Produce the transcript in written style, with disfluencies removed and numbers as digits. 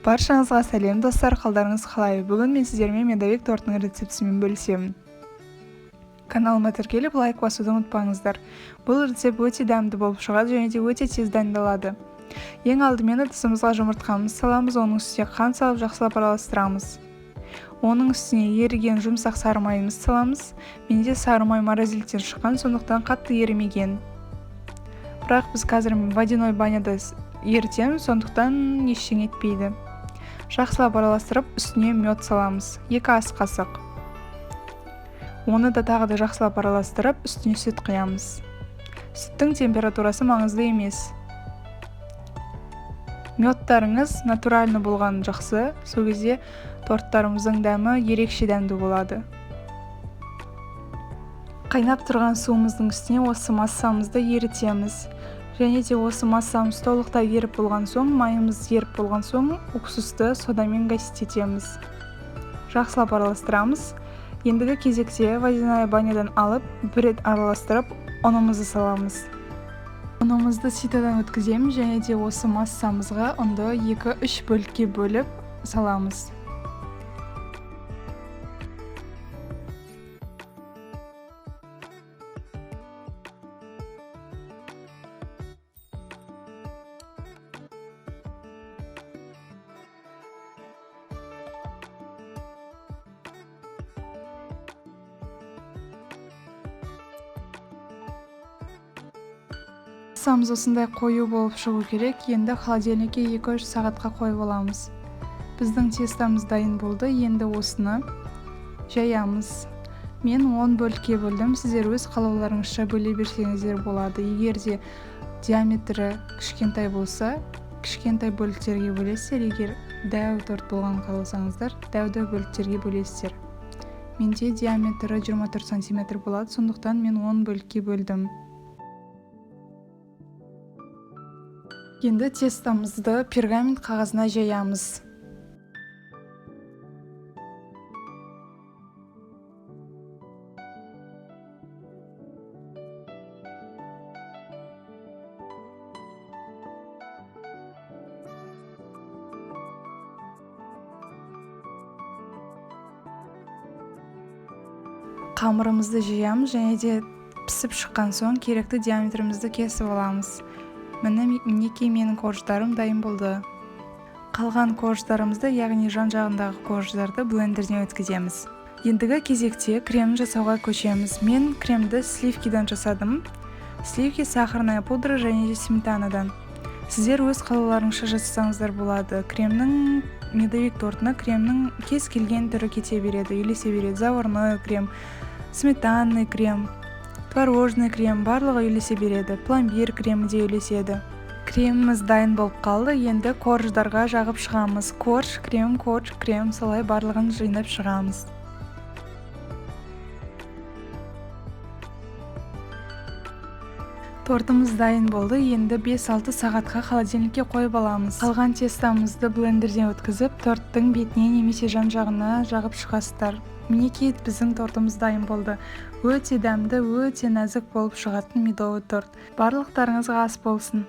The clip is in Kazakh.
Баршаңызға сәлем достар, қалдарыңыз қалай? Бүгін мен сіздермен медовик тортының рецептісімен бөлісемін. Каналыма тіркеліп лайк басуды ұмытпаңыздар. Бұл рецепт өте дәмді болып шығады және де өте тез дайындалады. Ең алдымен ыдысымызға жұмыртқамызды саламыз, оның үстіне қант салып жақсылап араластырамыз. Оның үстіне еріген жұмсақ сары майымызды саламыз. Менде сары май морозиліктен шыққан, сондықтан қатты ерімеген. Бірақ біз қазір водяной баняда ерітеміз, сондықтан ештеңе етпейді. Жақсылап араластырып, үстіне мед саламыз, 2 ас қасық. Оны да тағы да жақсылап араластырып, үстіне сүт құямыз. Сүттің температурасы маңызды емес. Медтарыңыз натуральны болған жақсы, сол кезде торттарымыздың дәмі ерекше дәмді болады. Қайнап тұрған суымыздың үстіне осы массамызды ерітеміз. Және де осы массамыз толықтай еріп болған соң, майымыз еріп болған соң, уксусты содамен гаситетеміз. Жақсылап араластырамыз. Ендігі кезекте водяная банядан алып, бір рет араластырып, ұнымызды саламыз. Ұнымызды ситадан өткіземіз және де осы массамызға ұнды 2-3 бөлікке бөліп саламыз. Массамыз осындай қою болып шығу керек. Енді холодильникке 2-3 сағатқа қойып аламыз. Біздің тестамыз дайын болды. Енді осыны жаямыз. Мен 10 бөлікке бөлдім. Сіздер өз қалауларыңызша бөле берсеңіздер болады. Егер де диаметрі кішкентай болса, кішкентай бөліктерге бөлесіздер. Егер дәу торт болған қаласаңыздар, дәу бөліктерге бөлесіздер. Менде диаметрі 24 см болады, сондықтан мен 10 бөлікке бөлдім. Енді тестамызды пергамент қағазына жаямыз. Қамырымызды жаямыз және де пісіп шыққан соң керекті диаметрімізді кесіп аламыз. Мінекей менің корждарым дайын болды. Қалған корждарымызды, яғни жан-жағындағы корждарды блендерден өткіземіз. Ендігі кезекте кремін жасауға көшеміз. Мен кремді сливкидан жасадым. Сливки сахарная пудра және де сметанадан. Сіздер өз қалауларыңызша жасасаңыздар болады. Кремнің медовик тортына кремнің кез келген түрі кете береді, үйлесе береді. Заварной крем, сметанный крем, творожный крем барлығы үйлесе береді. Пломбир кремі де үйлеседі. Креміміз дайын болып қалды. Енді корждарға жағып шығамыз. Корж, крем, солай барлығын жинап шығамыз. Тортымыз дайын болды. Енді 5-6 сағатқа холодильникке қойып аламыз. Қалған тестамызды блендерден өткізіп, торттың бетіне немесе жан-жағына жағып шығасыздар. Мінекей біздің тортымыз дайын болды. Өте дәмді, өте нәзік болып шығатын медовый торт. Барлықтарыңызға ас болсын.